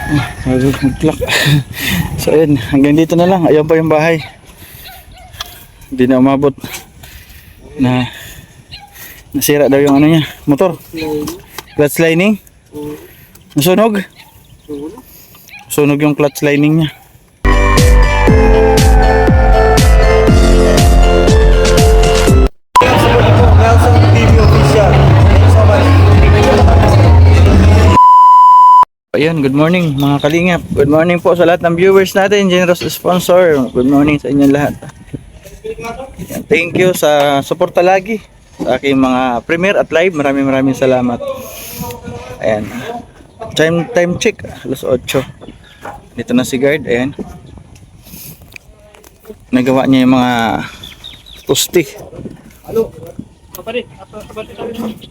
Mag-clock. So ayun, hanggang dito na lang. Ayun pa yung bahay. Hindi na umabot. Nasira daw yung ano niya, motor. Clutch lining. Nasunog. Sunog yung clutch lining niya. Ayun, good morning mga kalingap. Good morning po sa lahat ng viewers natin, generous sponsor. Good morning sa inyong lahat. Ayan, thank you sa suporta lagi sa aking mga premiere at live. Maraming salamat. Ayan. Time check, alas 8. Dito na si guard, ayan. Nagawa niya yung mga poste.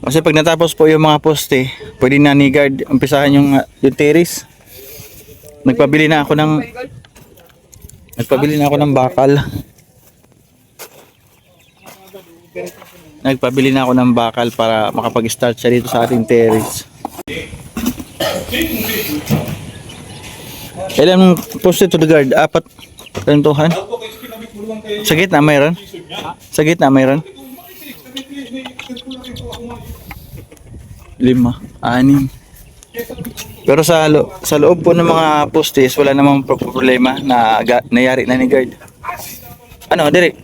Kasi pag natapos po yung mga poste, pwede na ni guard umpisahan yung terrace. Nagpabili na ako ng bakal. Nagpabili na ako ng bakal para makapag-start siya dito sa ating terrace. Ilan poste to the guard? 4. Kantuhan. Sa gitna mayroon? Sa gitna mayroon? 5, 6. Pero sa loob po ng mga postes wala namang problema na nayari na ni guard. Ano, Derek?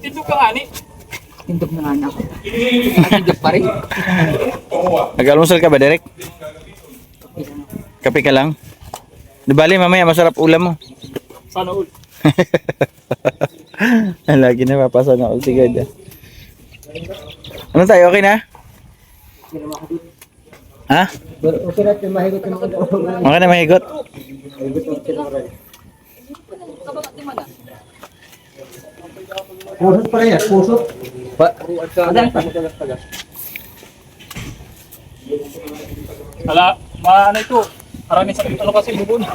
Tindog ka nga ni. Tindog na nga ako. Tindog pa rin. Nag-almusal ka ba, Derek? Kape ka lang? Di bali, mamaya masarap ulam mo. Sana ul. Lagi na papasa na all si guard. Ano tayo, okay na? Ha? Okay na, mahigot yung mga Okay na mahigot? pusot pa rin yan, pusot. Hala, maano ito. Maraming sakit ano kasi bubon.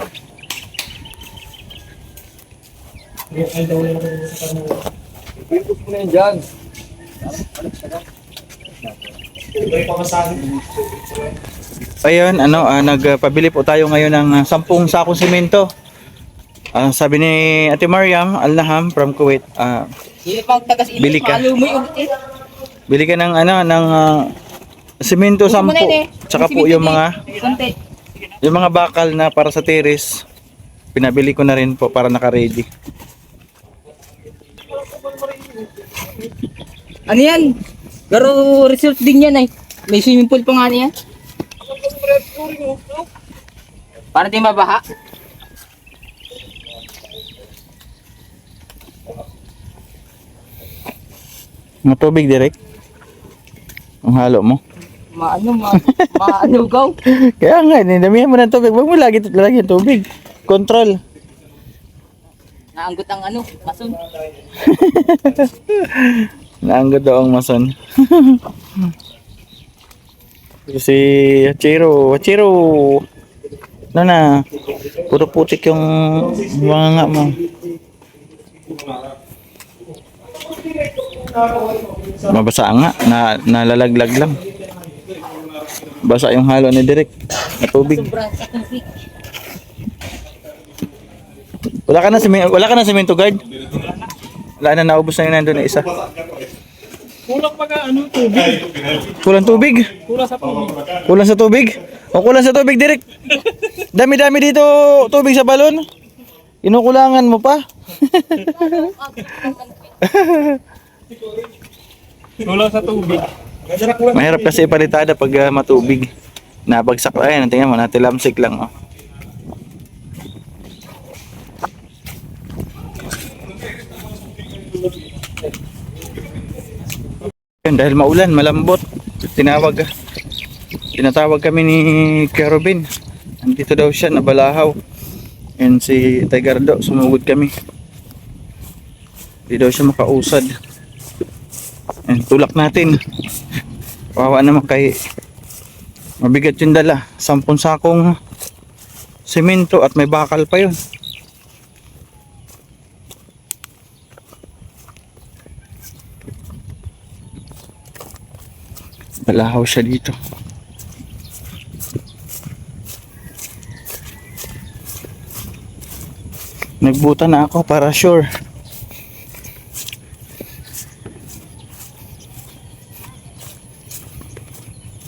Pintos mo na yan dyan. Ayun, nagpabili po tayo ngayon ng 10 sakong simento. Sabi ni Ate Mariam Al-Naham from Kuwait, bili ka. Bili ka ng simento 10. Tsaka po yung mga bakal na para sa terrace. Pinabili ko na rin po para naka-ready. Ano yan? Pero resort din yan ay. May swimming pool pa nga niya. Para di mabaha. Mga tubig direct. Ang halo mo. Maanugaw. Kaya nga, damihan mo ng tubig. Huwag mo lagi yung tubig. Control. Naanggot ang mason. Naanggot daw ang mason. Si Hachiro. Na, puro putik yung mga nga mo. Mabasa nga, nalalaglag lang. Basa yung halo ni Direk na tubig. Wala ka na semento guard? Wala na, naubos na yun, nandun na isa. Kulang pa ka tubig. Kulang tubig? Kulang sa tubig. Kulang sa tubig? O kulang sa tubig, Direk? Dami-dami dito tubig sa balon. Inukulangan mo pa. Kulang sa tubig. Mahirap kasi palitada pag matubig. Nabagsak. Ayun, tingnan mo, natilamsik lang. Oh. Dahil maulan, malambot, tinatawag kami ni Kerubin. Andito daw siya, nabalahaw. And si Tigardo, sumugod kami. Hindi daw siya makausad. And tulak natin. Kawawa naman kay mabigat yung dala. 10 sakong semento at may bakal pa yun. Balahaw siya dito. Nagbuta na ako para sure.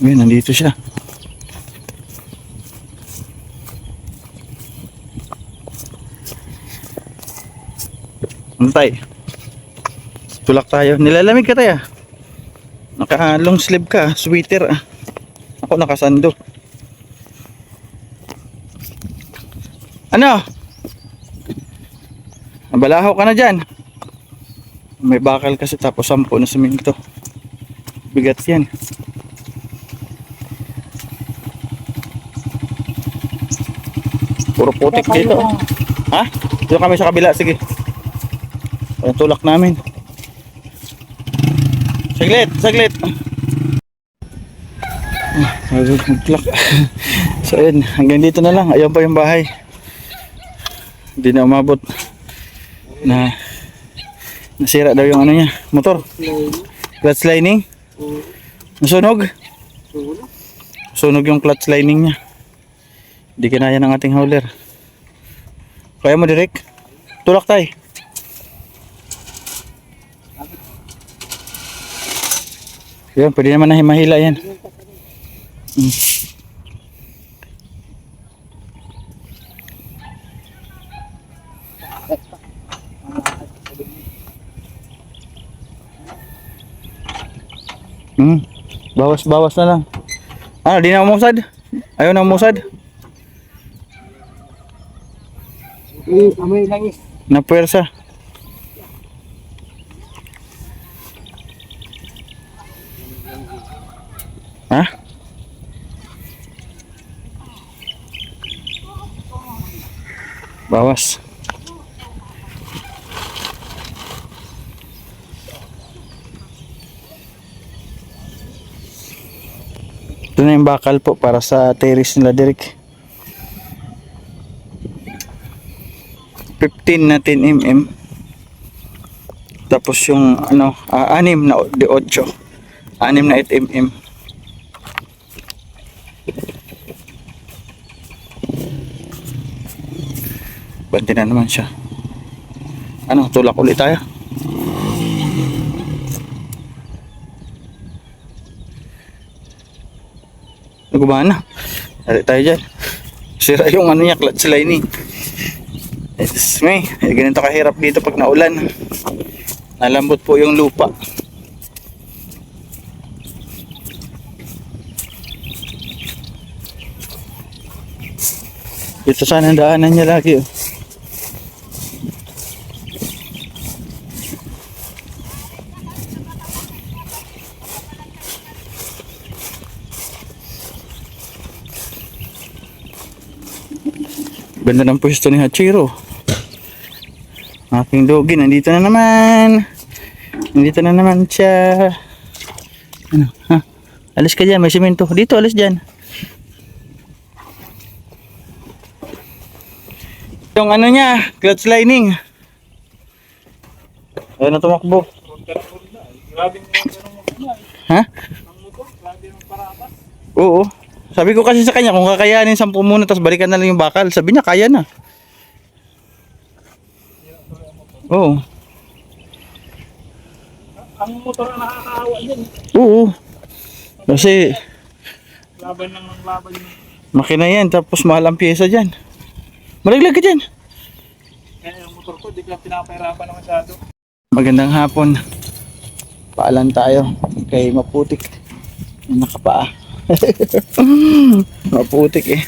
Ayun, nandito siya. Antay. Tulak tayo. Nilalamig ka tayo. Naka long sleeve ka, sweater. Ako nakasando. Ano? Nabalahaw ka na dyan. May bakal kasi tapos 10 na semento. Bigat yan. Puro putik dito. Ha? Dito kami sa kabila. Sige. Ayan, tulak namin. Saglit, saglit. Tulak. So ayun, hanggang dito na lang. Ayun pa yung bahay. Hindi na umabot. Nasira daw yung ano niya, motor. Clutch lining. Nasunog. Sunog yung clutch lining niya. Hindi kinaya ng ating hauler. Kaya mo direct. Tulak tayo. Yan, pwede naman na mahila yan. Bawas-bawas na lang. Ano, di na umusad? Ayaw na umusad? Amoy langis. Napuwersa. Ha? Bawas. Ito na yung bakal po para sa terrace nila Derek. 15 na 10 mm. Tapos yung ano, 6 na de 8. 6 na 8 mm. Banti na naman siya. Ano, tulak ulit tayo. Nagumana. Dari tayo dyan. Sira yung ano niya, clutch lining. It's me. Ganito kahirap dito pag naulan. Nalambot po yung lupa. Ito sana ang daanan niya lagi. Oh. Ganda ng pwesto ni Hachiro. Aking dogi, nandito na naman. Nandito na naman siya. Ano, ha? Alis ka dyan, may simento. Dito, alis dyan. Yung ano niya, clutch lining. Ayun na tumakbo. Grabe mo motor. Ha? Ang motor, grabe ng parapas. Oo. Sabi ko kasi sa kanya, kung kakayanin 10 muna, tapos balikan na lang yung bakal. Sabi niya, kaya na. Oo. Ang motor ang nakakaawa din. Oo. Kasi, Laban lang ng laban yun. makina yan, tapos mahal ang pyesa dyan. Malaglag ka dyan. Kaya yung motor ko, di ko pinapahirapan na masyado. Magandang hapon. Paalan tayo kay Maputik. Nakapaa. Maputik eh.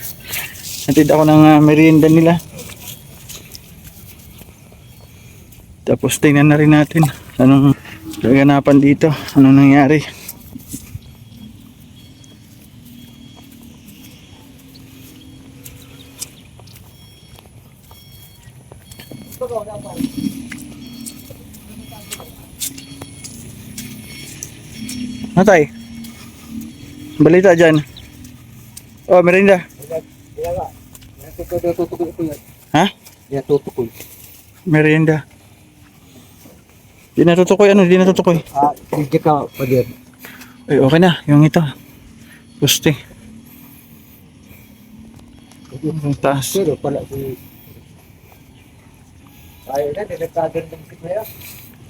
Natid ako ng merienda nila. Tapos tingnan na rin natin anong kaganapan dito. Anong nangyari. Natay. Balita dyan. Oh, merinda. Ha? Ya tutukoy. Merienda. Di natutukoy ano? Di natutukoy. Hindi ka pa din. Ay, okay na. Yung ito. Puste. Ang taas. Pero pala si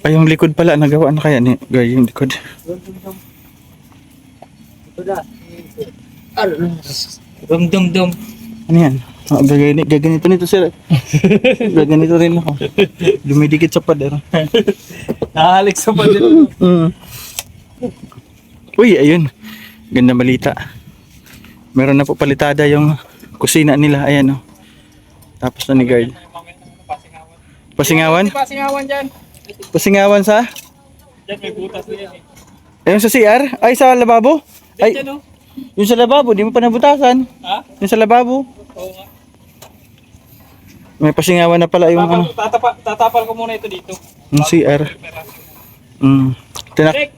Ay, yung likod pala, nagawa na kaya ni guard yung likod. Dum. Ano yan? Ah, gaganito nito sir. Gaganito rin ako. Dumidikit sa pader. Nakahalik sa pader. Uy, ayun. Ganda balita. Meron na po palitada yung kusina nila. Ayan o. Tapos na ni guard. Pasingawan? Pasingawan dyan. Pasingawan sa? Dyan may butas na yan eh. Ayun sa CR? Ay, sa lababo? Ay, Dyan oh. yung sa lababo, di mo pa nabutasan. Ha? Yung sa lababo. Oo nga. May pasingawan na pala yung ano, Tatapal ko muna ito dito. yung CR.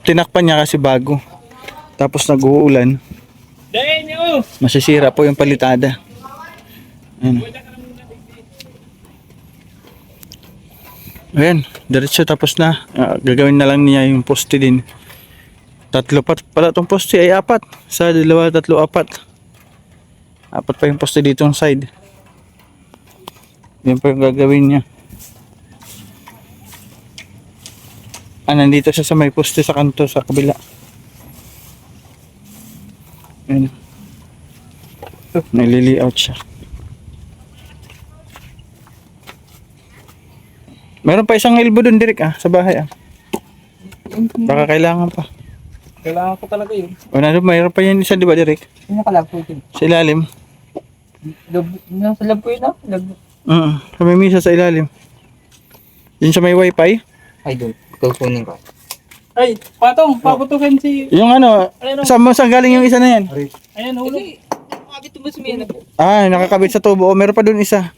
Tinakpan niya kasi bago. Tapos nag-uulan. Dahin nyo! Masisira po yung palitada. Ayan. Ayan, diretso tapos na. Gagawin na lang niya yung poste din. Tatlo pa pala itong poste ay 4. Sa 2, 3, 4. 4 pa yung poste dito yung side. Yan pa yung gagawin niya. Nandito siya sa may poste sa kanto sa kabila. Ayan. Nalili-out siya. Meron pa isang elbow doon, Direk, sa bahay, Baka kailangan pa. Kailangan ko talaga yun. O, mayroon pa yan isa, di ba, Direk? Yung nakalab po ito. Sa ilalim. Nasa lab po yun Sa may misa sa ilalim. Yun sa may wifi. Ay, doon. Kukunin ko. Ay, patong, paputukin si... Yung saan galing yung isa na yan? Ayan, hulog. Nakakabit mo sa mga po. Nakakabit sa tubo. O, meron pa doon isa.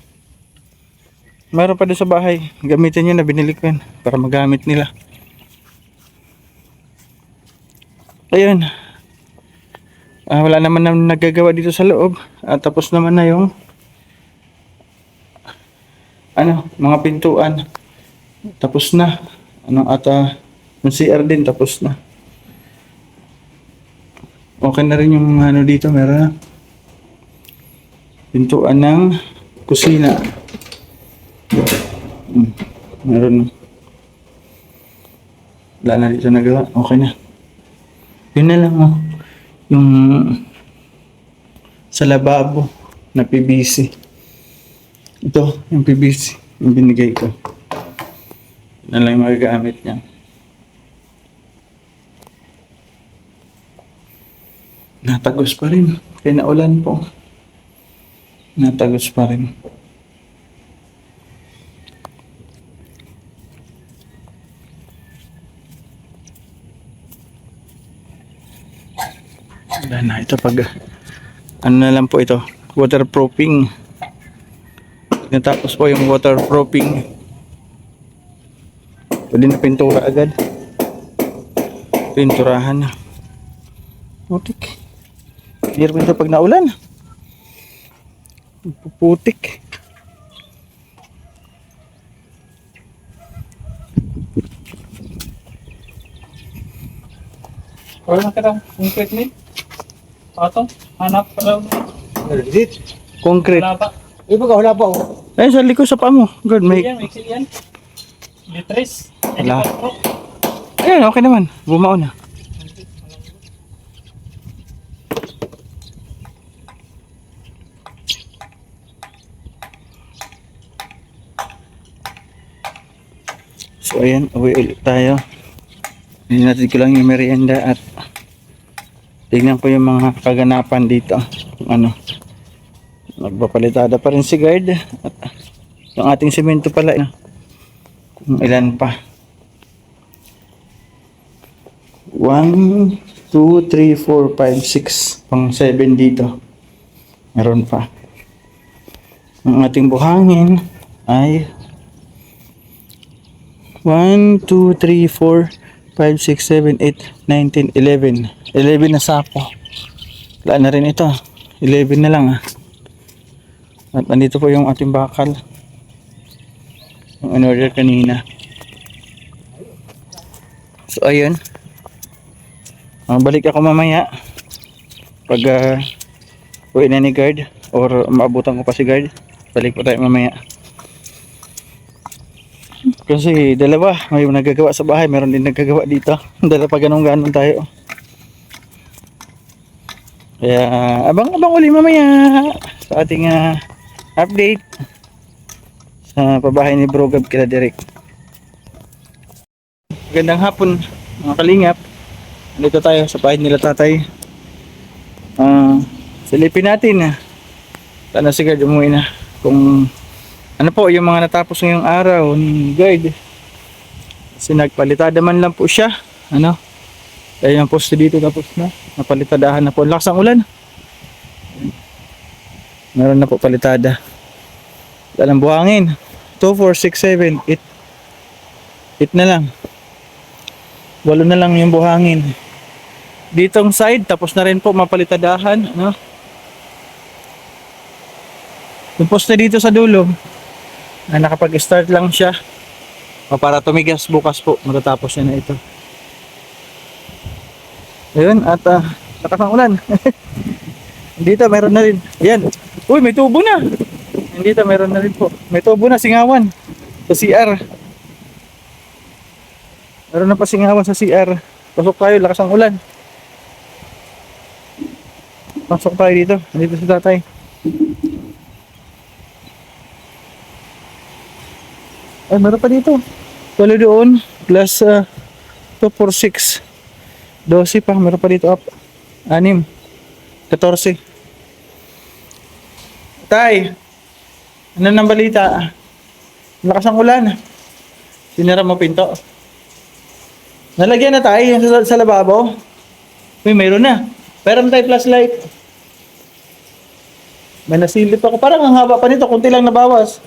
Meron pa doon sa bahay. Gamitin nyo na, binili ko yan. Para magamit nila. Ayun. Wala naman na nagagawa dito sa loob. Tapos naman na yung mga pintuan. Tapos na. Yung CR din tapos na. Okay na rin yung dito, meron na. Pintuan ng kusina. Meron na. Wala na dito nagawa. Okay na. Yun na lang yung sa lababo na PVC. Ito, yung PVC yung binigay ko. Yun na lang yung magagamit niya. Natagos pa rin. Kaya naulan po. Natagos pa rin. Wala na ito pag na lang po ito, waterproofing. Natapos po yung waterproofing, pwede na pintura agad. Pinturahan na. Putik. Hirap ito pag naulan. Putik. Wala na kitang concrete ni. Patong, hanap pa lang. Concrete. Wala pa. Wala pa. Ayun sa likod sa paa mo. Good, may... Mixil yan. Litris. Wala. Ayun, okay naman. Bumao na. So ayan, uwi ulit tayo. Hindi natin ko lang yung merienda at tignan ko yung mga kaganapan dito. Nagpapalitada pa rin si guard. At yung ating semento pala, kung ilan pa. 1, 2, 3, 4, 5, 6. Pang 7 dito. Meron pa. Ang ating buhangin ay 1, 2, 3, 4, 5, 6, 7, 8, 9, 10, 11. 11 na sako. Wala na rin ito. 11 na lang At nandito po yung ating bakal. Yung in-order kanina. So ayun. Balik ako mamaya. Pag uwi na ni guard. Or maabutan ko pa si guard. Balik po tayo mamaya. Kasi dalawa, may nagagawa sa bahay, meron din nagagawa dito. Dalawa pa ganun tayo. Kaya abang-abang uli mamaya sa ating update sa pabahay ni Bro Gab kila Derek. Magandang hapon mga kalingap. Dito tayo sa bahay nila tatay. Silipin natin. Sana si Gard umuwi na. Kung ano po yung mga natapos ngayong araw ni Gard. Kasi nagpalitada man lang po siya. Ano? Kaya yung poste dito tapos na. Napalitadahan na po. Lakas ang ulan. Meron na po palitada. Dalang buhangin. 2, 4, 6, 7, 8 na lang. 8 na lang yung buhangin. Ditong side tapos na rin po mapalitadahan, no? Yung poste dito sa dulo nakapag-start lang siya. O para tumigas bukas po matatapos niya na ito. Ayun at lakas ng ulan. Dito meron na rin. Ayan. Uy, may tubo na. Dito meron na rin po. May tubo na singawan sa CR. Meron na pa singawan sa CR. Pasok tayo, lakas ng ulan. Pasok tayo dito. Dito si tatay. Ay, meron pa dito. Wala doon. Plus 2, 4, 6. 12 pa. Meron pa dito up. 6. 14. Tay. Ano nang balita? Lakas ang ulan. Sinara mo pinto. Nalagyan na tayo yung sa lababo. Uy, mayroon na. Meron tayo flashlight. May nasilip ako. Parang ang haba pa nito. Kunti lang nabawas.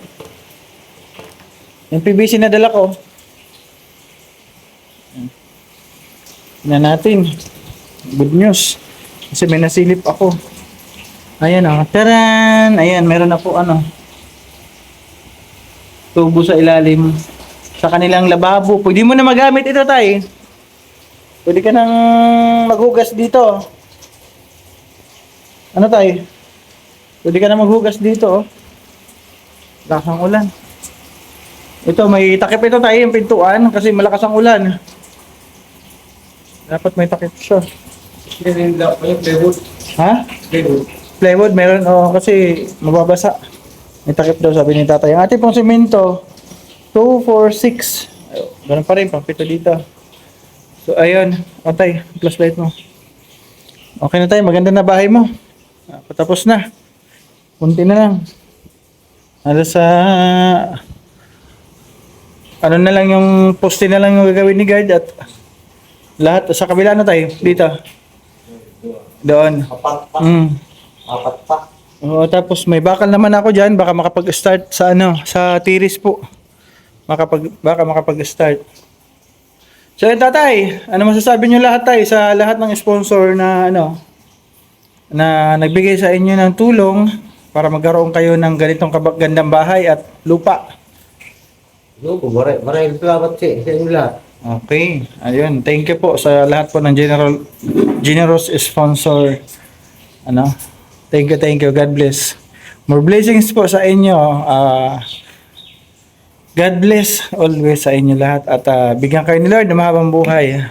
Yung PVC na dala ko. Tingnan natin. Good news. Kasi may nasilip ako. Ayan o. Taran! Ayan, meron na po tubo sa ilalim. Sa kanilang lababo. Pwede mo na magamit ito tayo. Pwede ka nang maghugas dito. Ano tayo? Pwede ka nang maghugas dito. Lakas ang ulan. Ito, may takip ito tayo yung pintuan kasi malakas ang ulan. Dapat may takip siya. Plywood. Ha? Plywood. Plywood, meron. Oo, kasi mababasa. May takip daw, sabi ni tatay. Ang ating pong simento, 2, 4, 6. Ganun pa rin, pangpito dito. So, ayun. Patay, flashlight mo. Okay na tayo, maganda na bahay mo. Patapos na. Kunti na lang. Halos sa... ano na lang yung poste na lang yung gagawin ni Gard at lahat sa kabila na tayo dito. Doon. Apat pa. Oo, tapos may bakal naman ako diyan, baka makapag-start sa sa tiris po. Baka makapag-start. So yun tatay, ano masasabi niyo lahat tayo sa lahat ng sponsor na na nagbigay sa inyo ng tulong para magkaroon kayo ng ganitong gandang bahay at lupa. Maraming salamat sa inyo lahat. Okay, ayun. Thank you po sa lahat po ng generous sponsor. Thank you. God bless. More blessings po sa inyo. God bless always sa inyo lahat at bigyan kayo ni Lord ng mahabang buhay.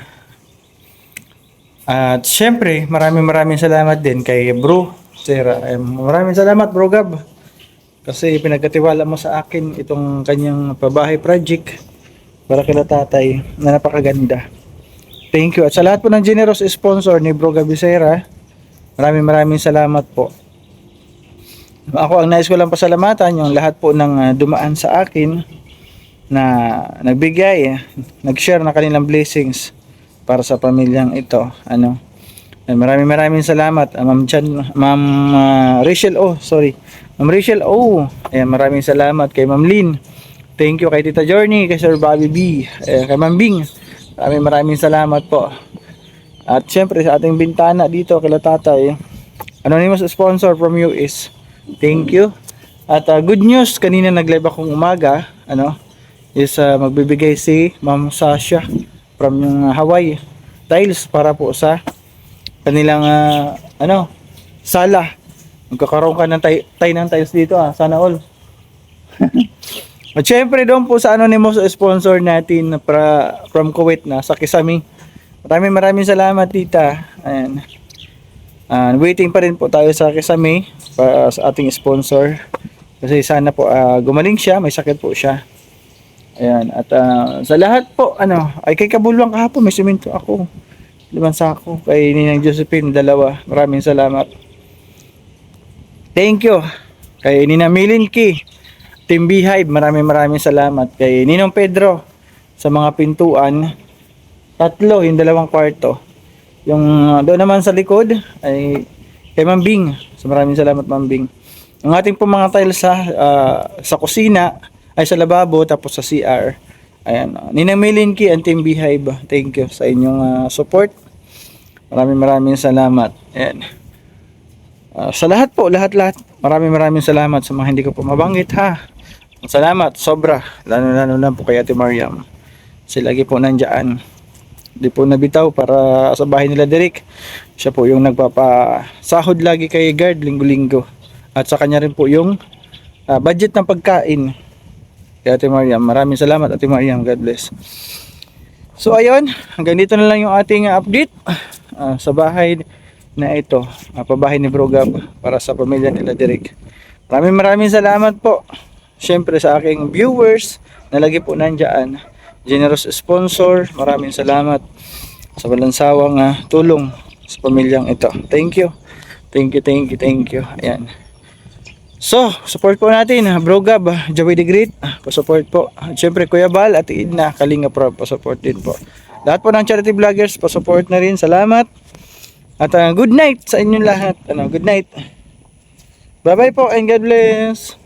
At syempre, maraming salamat din kay Bro Sera. Maraming salamat Bro Gab. Kasi pinagkatiwala mo sa akin itong kanyang pabahay project para kila tatay na napakaganda. Thank you. At sa lahat po ng generous sponsor ni Bro Gabisera, maraming salamat po. Ako ang nais ko lang pasalamatan yung lahat po ng dumaan sa akin na nagbigay, nag-share ng kanilang blessings para sa pamilyang ito. Maraming salamat Ma'am Rachel Ma'am Rachel Ayan, maraming salamat kay Ma'am Lynn. Thank you kay Tita Journey, kay Sir Bobby B, kay Ma'am Bing. Maraming salamat po. At syempre sa ating bintana dito kay tatay, anonymous sponsor from US. Thank you. At good news, kanina nag-live akong umaga, is magbibigay si Ma'am Sasha from yung Hawaii tiles para po sa kanilang sala. Magkakaroon ka ng ng tiles dito sana all. At syempre doon po sa anonymous sponsor natin na from Kuwait na sa Kisami. Maraming salamat tita. Ayan. Waiting pa rin po tayo sa Kisami para sa ating sponsor. Kasi sana po gumaling siya, may sakit po siya. Ayan, at sa lahat po ay kay Kabulwang kahapon may simento ako. 5 sako, kay Ninang Josephine 2. Maraming salamat. Thank you. Kay Ninang Milinki, Team Beehive, maraming salamat. Kay Ninong Pedro sa mga pintuan, 3, yung 2 kwarto. Yung doon naman sa likod ay kay Mambing. So maraming salamat Mambing. Ang ating po mga tiles sa kusina ay sa lababo tapos sa CR. Ayan. Ninang Milinki and Team Beehive, thank you sa inyong support. Maraming salamat. Ayan. Sa lahat po, lahat. Maraming salamat sa mga hindi ko po mabanggit ha. Salamat, sobra. Lalo na po kay Ate Mariam. Sila lagi po nandyan. Hindi po nabitaw para sa bahay nila Derek. Siya po yung nagpapasahod lagi kay guard linggo-linggo. At sa kanya rin po yung budget ng pagkain. Kay Ate Mariam. Maraming salamat Ate Mariam. God bless. So ayun, hanggang dito na lang yung ating update sa bahay na ito, pabahay ni Bro Gab para sa pamilya nila Derek. Maraming salamat po. Siyempre sa aking viewers na lagi po nandyan. Generous sponsor, maraming salamat sa walang sawang tulong sa pamilyang ito. Thank you. Ayan. So, support po natin Bro Gab, Joey the Great, pa-support po. Siyempre Kuya Bal at Idna, Kalinga Pro, pa-support din po. Lahat po ng charity vloggers, pa-support na rin. Salamat. At good night sa inyong lahat. Good night. Bye-bye po and God bless.